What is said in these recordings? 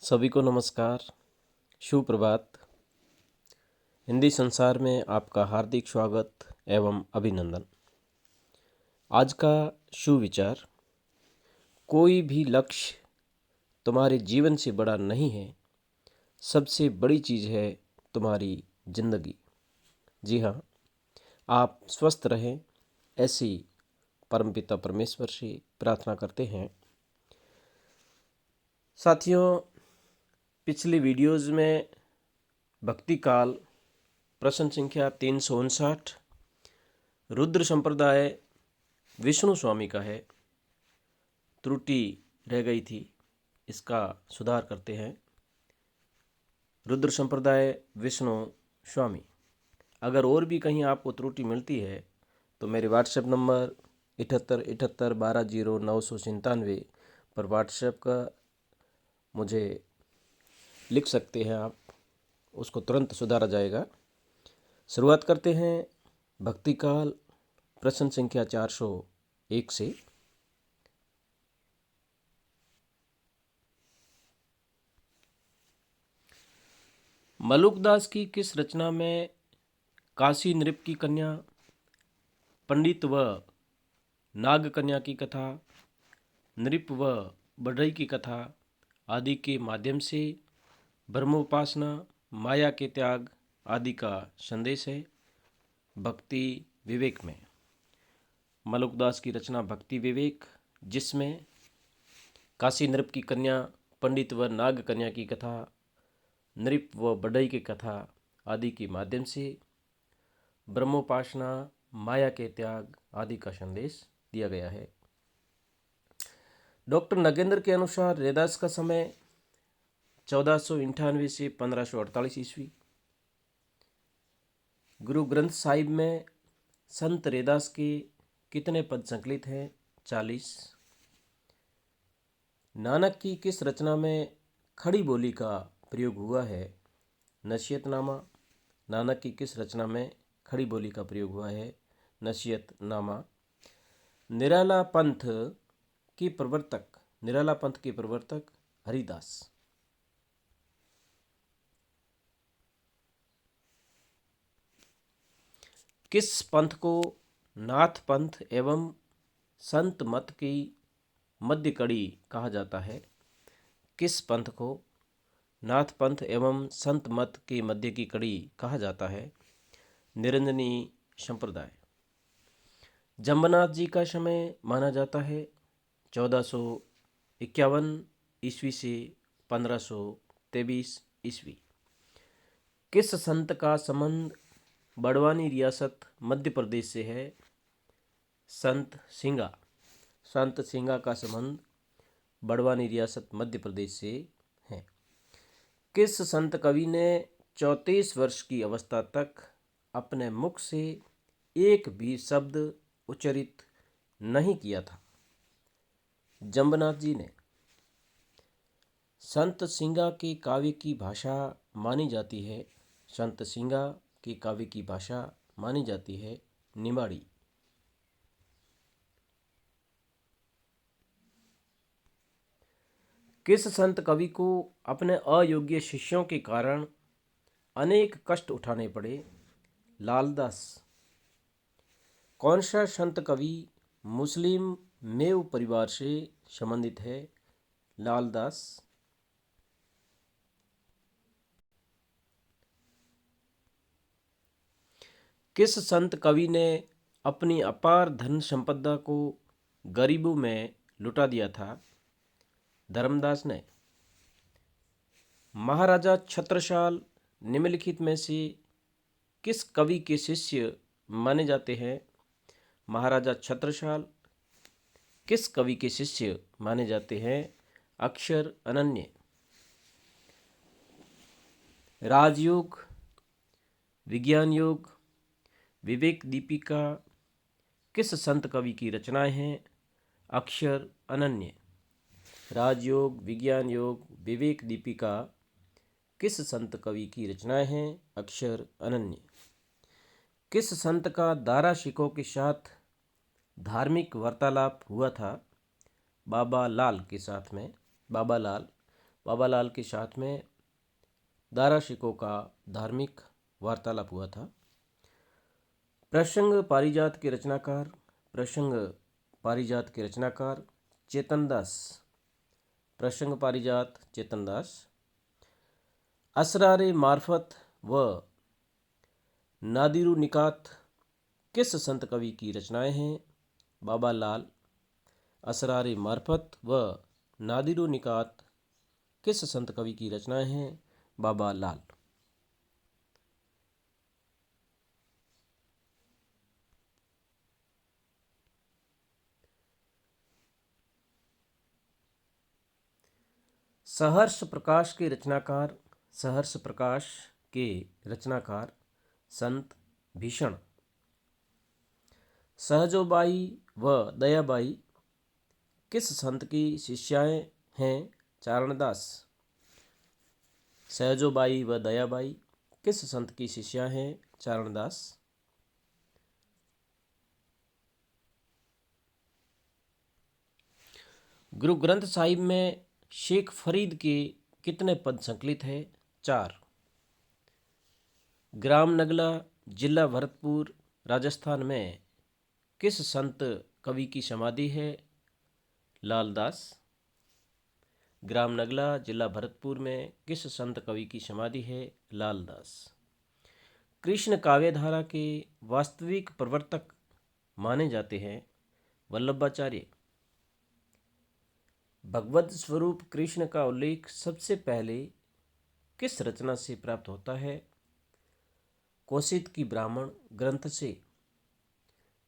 सभी को नमस्कार, शुभ प्रभात। हिंदी संसार में आपका हार्दिक स्वागत एवं अभिनंदन। आज का शुभ विचार, कोई भी लक्ष्य तुम्हारे जीवन से बड़ा नहीं है, सबसे बड़ी चीज़ है तुम्हारी जिंदगी। जी हाँ, आप स्वस्थ रहें, ऐसी परमपिता परमेश्वर से प्रार्थना करते हैं। साथियों, पिछली वीडियोज़ में भक्ति काल प्रश्न संख्या 359 रुद्र संप्रदाय विष्णु स्वामी का है। त्रुटि रह गई थी, इसका सुधार करते हैं। रुद्र संप्रदाय विष्णु स्वामी। अगर और भी कहीं आपको त्रुटि मिलती है तो मेरे व्हाट्सएप नंबर 7878120997 पर व्हाट्सएप का मुझे लिख सकते हैं आप, उसको तुरंत सुधारा जाएगा। शुरुआत करते हैं भक्ति काल प्रश्न संख्या 401 से। मलुकदास की किस रचना में काशी नृप की कन्या, पंडित व नाग कन्या की कथा, नृप व बढ़ई की कथा आदि के माध्यम से ब्रह्मोपासना, माया के त्याग आदि का संदेश है? भक्ति विवेक में मलुकदास की रचना भक्ति विवेक, जिसमें काशी नृप की कन्या, पंडित व नाग कन्या की कथा, नृप व बढ़ई की कथा आदि के माध्यम से ब्रह्मोपासना, माया के त्याग आदि का संदेश दिया गया है। डॉक्टर नगेंद्र के अनुसार रैदास का समय 1498 से 1548 ईस्वी। गुरु ग्रंथ साहिब में संत रैदास के कितने पद संकलित हैं? 40। नानक की किस रचना में खड़ी बोली का प्रयोग हुआ है? नसीहतनामा। नानक की किस रचना में खड़ी बोली का प्रयोग हुआ है? नसीहतनामा। निराला पंथ के प्रवर्तक हरिदास। किस पंथ को नाथ पंथ एवं संत मत की मध्य कड़ी कहा जाता है? किस पंथ को नाथ पंथ एवं संत मत की मध्य की कड़ी कहा जाता है? निरंजनी संप्रदाय। जम्बनाथ जी का समय माना जाता है 1451 ईस्वी से 1523 ईस्वी। किस संत का संबंध बड़वानी रियासत मध्य प्रदेश से है? संत सिंगा। संत सिंगा का संबंध बड़वानी रियासत मध्य प्रदेश से है। किस संत कवि ने 34 वर्ष की अवस्था तक अपने मुख से एक भी शब्द उच्चारित नहीं किया था? जम्बनाथ जी ने। संत सिंगा के काव्य की भाषा मानी जाती है, संत सिंगा के काव्य की भाषा मानी जाती है निमाड़ी। किस संत कवि को अपने अयोग्य शिष्यों के कारण अनेक कष्ट उठाने पड़े? लालदास। कौन सा संत कवि मुस्लिम मेव परिवार से संबंधित है? लालदास। किस संत कवि ने अपनी अपार धन संपदा को गरीबों में लुटा दिया था? धर्मदास ने। महाराजा छत्रसाल निम्नलिखित में से किस कवि के शिष्य माने जाते हैं? महाराजा छत्रसाल किस कवि के शिष्य माने जाते हैं? अक्षर अनन्य। राजयोग, विज्ञान योग, विवेक दीपिका किस संत कवि की रचनाएं हैं? अक्षर अनन्य। राजयोग, विज्ञान योग, विवेक दीपिका किस संत कवि की रचनाएं हैं? अक्षर अनन्य। किस संत का दारा सिखों के साथ धार्मिक वार्तालाप हुआ था? बाबा लाल के साथ में। बाबा लाल बाबा लाल के साथ में दाराशिकों का धार्मिक वार्तालाप हुआ था। प्रसंग पारिजात के रचनाकार चेतन दास। प्रसंग पारिजात चेतन दास। असरारे मार्फत व नादिरु निकात किस संत कवि की रचनाएं हैं? बाबा लाल। असरारे मार्फत व नादिरु निकात किस संत कवि की रचनाएं हैं? बाबा लाल। सहर्ष प्रकाश के रचनाकार संत भीषण। सहजोबाई व दयाबाई किस संत की शिष्याएं हैं? चारणदास। सहजोबाई व दयाबाई किस संत की शिष्या हैं? चारणदास। गुरु ग्रंथ साहिब में शेख फरीद के कितने पद संकलित हैं? 4। ग्राम नगला, जिला भरतपुर, राजस्थान में किस संत कवि की समाधि है? लालदास। ग्राम नगला, जिला भरतपुर में किस संत कवि की समाधि है? लालदास। कृष्ण काव्यधारा के वास्तविक प्रवर्तक माने जाते हैं? वल्लभाचार्य। भगवत स्वरूप कृष्ण का उल्लेख सबसे पहले किस रचना से प्राप्त होता है? कौशिक की ब्राह्मण ग्रंथ से।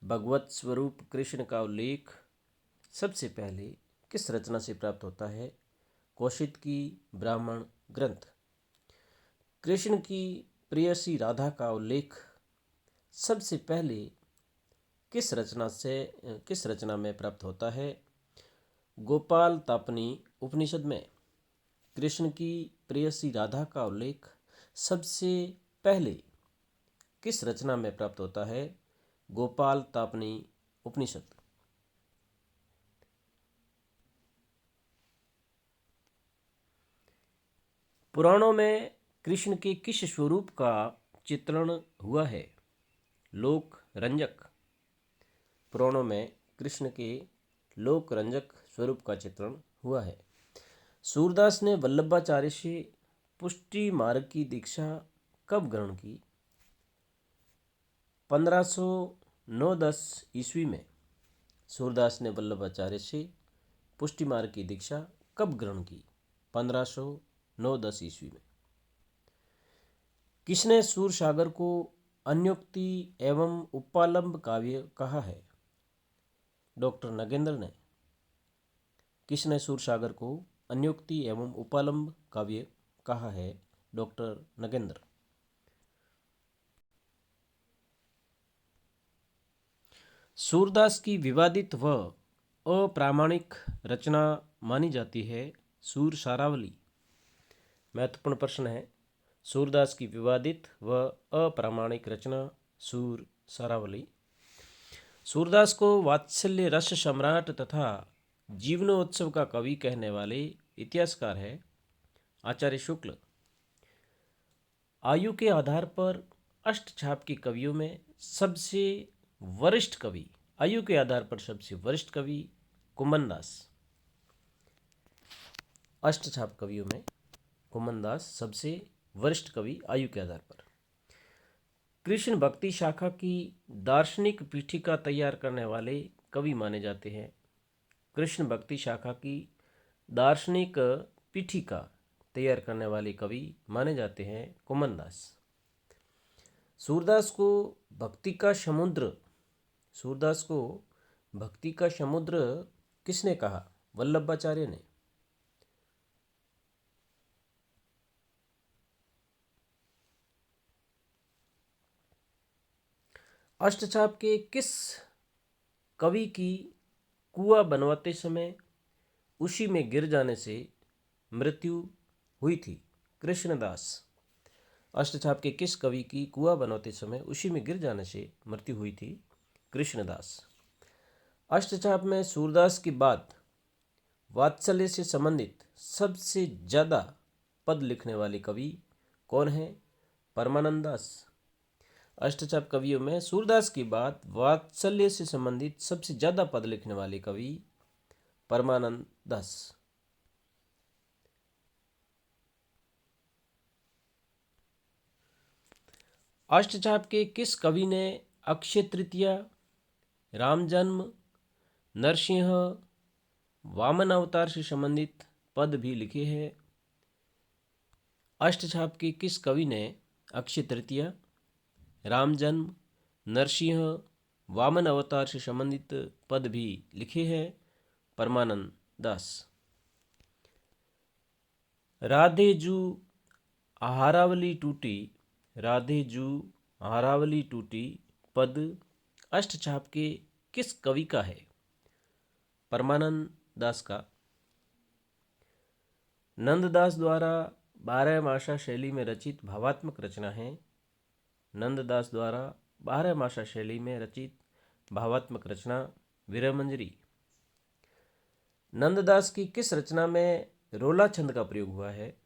भगवत स्वरूप कृष्ण का उल्लेख सबसे पहले किस रचना से प्राप्त होता है? कौशिक की ब्राह्मण ग्रंथ। कृष्ण की प्रेयसी राधा का उल्लेख सबसे पहले किस रचना में प्राप्त होता है? गोपाल तापनी उपनिषद में। कृष्ण की प्रेयसी राधा का उल्लेख सबसे पहले किस रचना में प्राप्त होता है? गोपाल तापनी उपनिषद। पुराणों में कृष्ण के किस स्वरूप का चित्रण हुआ है? लोक रंजक। पुराणों में कृष्ण के लोक रंजक स्वरूप का चित्रण हुआ है। सूरदास ने वल्लभाचार्य से पुष्टि मार्ग की दीक्षा कब ग्रहण की? 1509-10 ईस्वी में। सूरदास ने वल्लभाचार्य से पुष्टि मार्ग की दीक्षा कब ग्रहण की? 1509-10 ईस्वी में। किसने सूरसागर को अन्योक्ति एवं उपालंब काव्य कहा है? डॉक्टर नगेंद्र ने। किसने सूरसागर को अन्योक्ति एवं उपालंब काव्य कहा है? डॉक्टर नगेंद्र। सूरदास की विवादित व अप्रामाणिक रचना मानी जाती है सूर सारावली। महत्वपूर्ण प्रश्न है। सूरदास की विवादित व अप्रामाणिक रचना सूर सारावली। सूरदास को वात्सल्य रस सम्राट तथा जीवनोत्सव का कवि कहने वाले इतिहासकार है आचार्य शुक्ल। आयु के आधार पर अष्टछाप के कवियों में सबसे वरिष्ठ कवि, आयु के आधार पर सबसे वरिष्ठ कवि कुमन दास। अष्टछाप कवियों में कुमन दास सबसे वरिष्ठ कवि आयु के आधार पर। कृष्ण भक्ति शाखा की दार्शनिक पीठिका तैयार करने वाले कवि माने जाते हैं। कृष्ण भक्ति शाखा की दार्शनिक पीठिका तैयार करने वाले कवि माने जाते हैं कुमन दास। सूरदास को भक्ति का समुद्र किसने कहा? वल्लभाचार्य ने। अष्टछाप के किस कवि की कुआं बनवाते समय उसी में गिर जाने से मृत्यु हुई थी? कृष्णदास। अष्टछाप के किस कवि की कुआं बनवाते समय उसी में गिर जाने से मृत्यु हुई थी? कृष्णदास। अष्टछाप में सूरदास के बाद वात्सल्य से संबंधित सबसे ज़्यादा पद लिखने वाले कवि कौन है? परमानंद दास। अष्टचाप कवियों में सूरदास के बाद वात्सल्य से संबंधित सबसे ज़्यादा पद लिखने वाले कवि परमानंद दास। अष्टचाप के किस कवि ने अक्षय तृतीया, राम जन्म, नरसिंह, वामन अवतार से संबंधित पद भी लिखे हैं? अष्टचाप के किस कवि ने अक्षय तृतीया, राम जन्म, नरसिंह, वामन अवतार से संबंधित पद भी लिखे हैं? परमानंद दास। राधे जू हारावली टूटी, राधे जू हारावली टूटी पद अष्टचाप के किस कवि का है? परमानंद दास का। नंददास द्वारा 12मासा शैली में रचित भावात्मक रचना है। नंददास द्वारा 12मासा शैली में रचित भावात्मक रचना विरह मंजरी। नंददास की किस रचना में रोला छंद का प्रयोग हुआ है?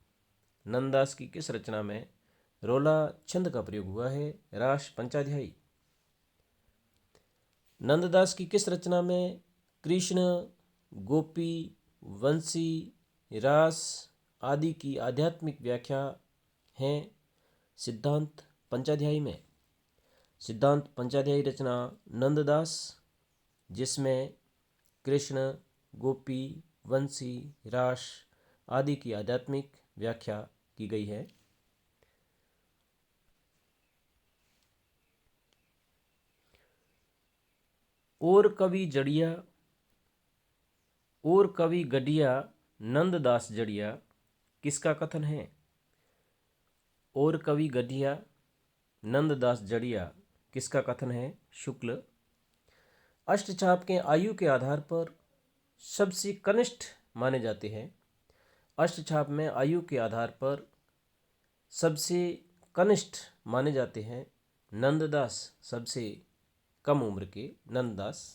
नंददास की किस रचना में रोला छंद का प्रयोग हुआ है? रास पंचाध्यायी। नंददास की किस रचना में कृष्ण, गोपी, वंशी, रास आदि की आध्यात्मिक व्याख्या है? सिद्धांत पंचाध्यायी में। सिद्धांत पंचाध्यायी रचना नंददास, जिसमें कृष्ण, गोपी, वंशी, रास आदि की आध्यात्मिक व्याख्या की गई है। और कवि जड़िया, और कवि गढ़िया नंददास जड़िया किसका कथन है? और कवि गढ़िया नंददास जड़िया किसका कथन है? शुक्ल। अष्टचाप के आयु के आधार पर सबसे कनिष्ठ माने जाते हैं। अष्टचाप में आयु के आधार पर सबसे कनिष्ठ माने जाते हैं नंददास, सबसे कम उम्र के नंददास।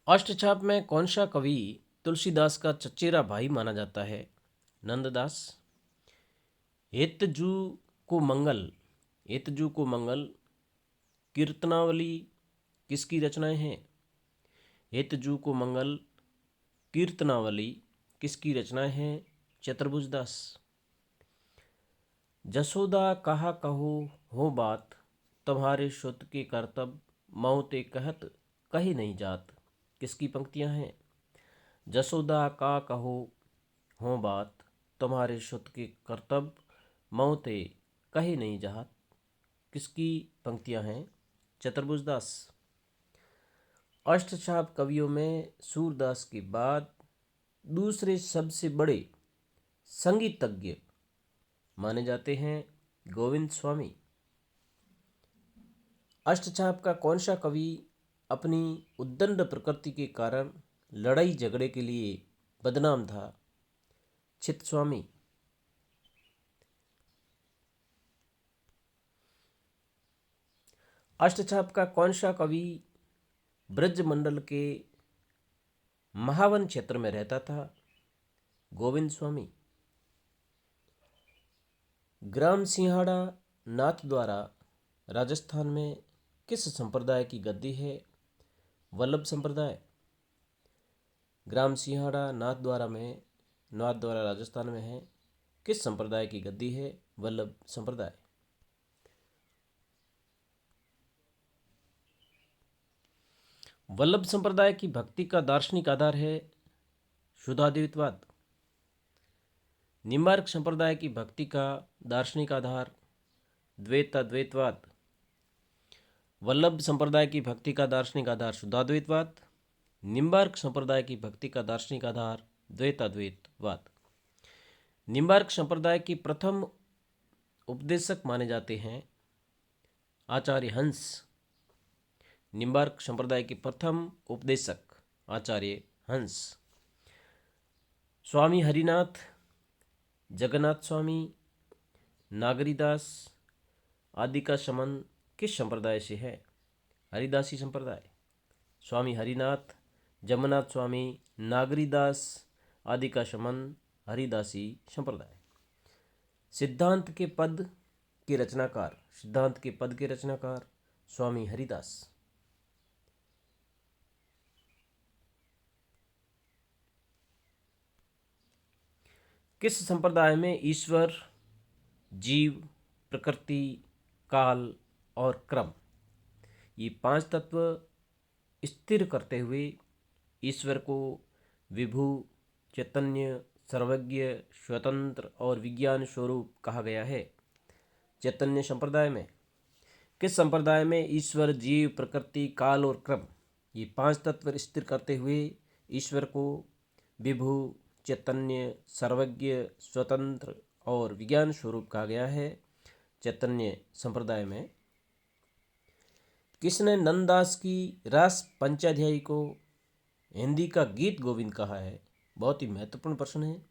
अष्टचाप में कौन सा कवि तुलसीदास का चचेरा भाई माना जाता है? नंददास। हेतजू को मंगल, हेतजू को मंगल कीर्तनावली किसकी रचनाएं हैं? हेतजू को मंगल कीर्तनावली किसकी रचनाएं हैं? चतुर्भुज दास। जसोदा कहा कहो हो बात, तुम्हारे सुत के करतब मौते कहत कही नहीं जात किसकी पंक्तियां हैं? जसोदा का कहो हो बात, तुम्हारे सुत के करतब मौते कही नहीं जात किसकी पंक्तियां हैं? चतुर्भुज दास। अष्टचाप कवियों में सूरदास के बाद दूसरे सबसे बड़े संगीतज्ञ माने जाते हैं गोविंद स्वामी। अष्टचाप का कौन सा कवि अपनी उद्दंड प्रकृति के कारण लड़ाई झगड़े के लिए बदनाम था? चित्त स्वामी। अष्टचाप का कौन सा कवि ब्रजमंडल के महावन क्षेत्र में रहता था? गोविंद स्वामी। ग्राम सिंहाड़ा नाथ द्वारा राजस्थान में किस संप्रदाय की गद्दी है? वल्लभ संप्रदाय। ग्राम सिंहाड़ा नाथ द्वारा राजस्थान में है, किस संप्रदाय की गद्दी है? वल्लभ संप्रदाय। वल्लभ संप्रदाय की भक्ति का दार्शनिक आधार है शुद्धाद्वैतवाद। निम्बार्क संप्रदाय की भक्ति का दार्शनिक आधार द्वैताद्वैतवाद। वल्लभ संप्रदाय की भक्ति का दार्शनिक आधार शुद्धाद्वैतवाद। निम्बार्क संप्रदाय की भक्ति का दार्शनिक आधार द्वैताद्वैतवाद। निम्बार्क संप्रदाय के प्रथम उपदेशक माने जाते हैं आचार्य हंस। निम्बार्क संप्रदाय के प्रथम उपदेशक आचार्य हंस। स्वामी हरिनाथ, जगन्नाथ स्वामी, नागरीदास आदि का संबंध किस संप्रदाय से है? हरिदासी संप्रदाय। स्वामी हरिनाथ, जमनाथ स्वामी, नागरीदास आदि का संबंध हरिदासी संप्रदाय। सिद्धांत के पद के रचनाकार, सिद्धांत के पद के रचनाकार स्वामी हरिदास। किस संप्रदाय में ईश्वर, जीव, प्रकृति, काल और क्रम, ये 5 तत्व स्थिर करते हुए ईश्वर को विभु, चैतन्य, सर्वज्ञ, स्वतंत्र और विज्ञान स्वरूप कहा गया है? चैतन्य संप्रदाय में। किस संप्रदाय में ईश्वर, जीव, प्रकृति, काल और क्रम, ये 5 तत्व स्थिर करते हुए ईश्वर को विभु, चैतन्य, सर्वज्ञ, स्वतंत्र और विज्ञान स्वरूप कहा गया है? चैतन्य संप्रदाय में। किसने नंददास की रास पंचाध्यायी को हिंदी का गीत गोविंद कहा है? बहुत ही महत्वपूर्ण प्रश्न है।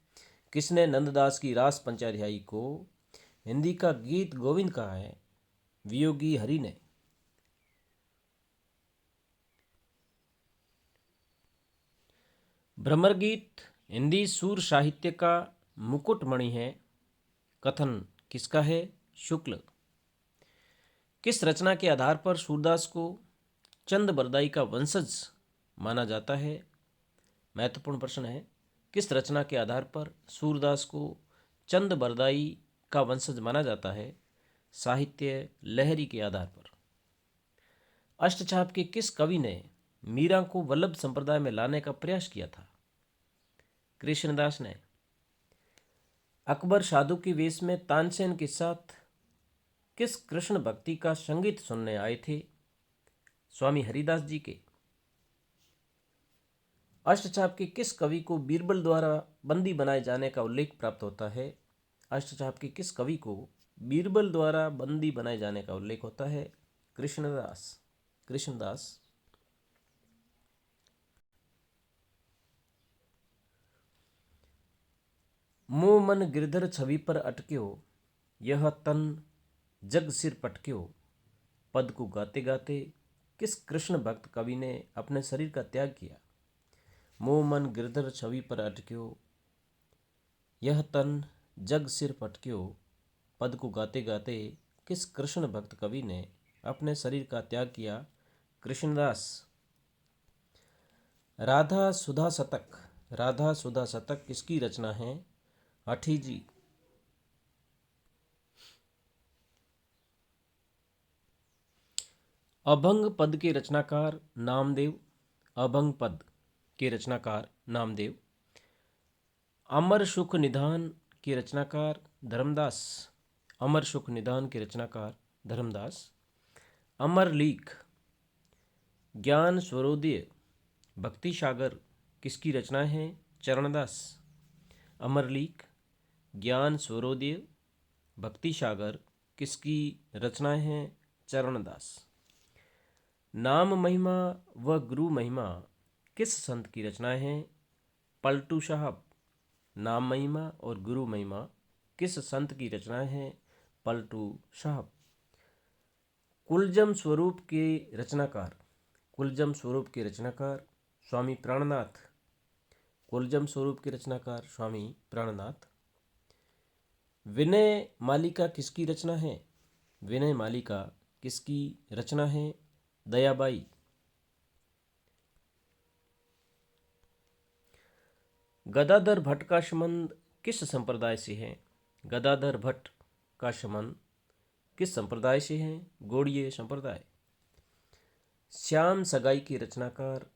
किसने नंददास की रास पंचाध्यायी को हिंदी का गीत गोविंद कहा है? वियोगी हरि ने। भ्रमर गीत हिंदी सूर साहित्य का मुकुटमणि है। कथन किसका है? शुक्ल। किस रचना के आधार पर सूरदास को चंद बरदाई का वंशज माना जाता है? महत्वपूर्ण प्रश्न है। किस रचना के आधार पर सूरदास को चंद बरदाई का वंशज माना जाता है? साहित्य लहरी के आधार पर। अष्टछाप के किस कवि ने मीरा को वल्लभ संप्रदाय में लाने का प्रयास किया था? कृष्णदास ने। अकबर साधु के वेश में तानसेन के साथ किस कृष्ण भक्ति का संगीत सुनने आए थे? स्वामी हरिदास जी के। अष्टछाप के किस कवि को बीरबल द्वारा बंदी बनाए जाने का उल्लेख प्राप्त होता है? अष्टछाप के किस कवि को बीरबल द्वारा बंदी बनाए जाने का उल्लेख होता है? कृष्णदास। मोह मन गिरधर छवि पर अटक्यो, यह तन जग सिर पटक्यो, पद को गाते गाते किस कृष्ण भक्त कवि ने अपने शरीर का त्याग किया? मोह मन गिरधर छवि पर अटक्यो, यह तन जग सिर पटक्यो, पद को गाते गाते किस कृष्ण भक्त कवि ने अपने शरीर का त्याग किया? कृष्णदास। राधा सुधा शतक किसकी रचना है? हठीजी। अभंग पद के रचनाकार नामदेव। अभंग पद के रचनाकार नामदेव। अमर सुख निधान के रचनाकार धर्मदास। अमर सुख निधान के रचनाकार धर्मदास। अमर लीक ज्ञान स्वरोदय भक्ति सागर किसकी रचना है? चरणदास। अमर लीक ज्ञान स्वरोदय भक्ति सागर किसकी रचना है? चरणदास। नाम महिमा व गुरु महिमा किस संत की रचना है? पलटू साहब। नाम महिमा और गुरु महिमा किस संत की रचना है? पलटू साहब। कुलजम स्वरूप के रचनाकार। कुलजम स्वरूप के रचनाकार स्वामी प्राणनाथ। कुलजम स्वरूप के रचनाकार स्वामी प्राणनाथ। विनय मालिका किसकी रचना है? विनय मालिका किसकी रचना है? दयाबाई। गदाधर भट्ट का संबंध किस संप्रदाय से है? गदाधर भट्ट का संबंध किस संप्रदाय से है? गौड़ीय संप्रदाय। श्याम सगाई की रचनाकार।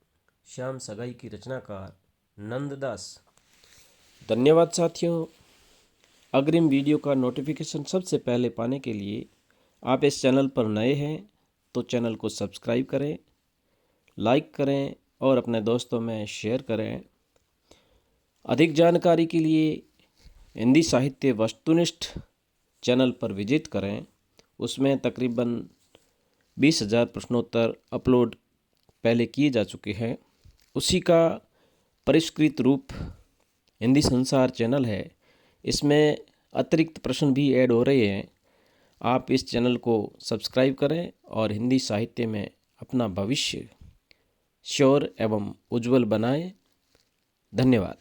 श्याम सगाई की रचनाकार नंददास। धन्यवाद साथियों। अग्रिम वीडियो का नोटिफिकेशन सबसे पहले पाने के लिए आप इस चैनल पर नए हैं तो चैनल को सब्सक्राइब करें, लाइक करें और अपने दोस्तों में शेयर करें। अधिक जानकारी के लिए हिंदी साहित्य वस्तुनिष्ठ चैनल पर विजिट करें। उसमें तकरीबन 20,000 प्रश्नोत्तर अपलोड पहले किए जा चुके हैं। उसी का परिष्कृत रूप हिंदी संसार चैनल है। इसमें अतिरिक्त प्रश्न भी ऐड हो रहे हैं। आप इस चैनल को सब्सक्राइब करें और हिंदी साहित्य में अपना भविष्य श्योर एवं उज्जवल बनाएं। धन्यवाद।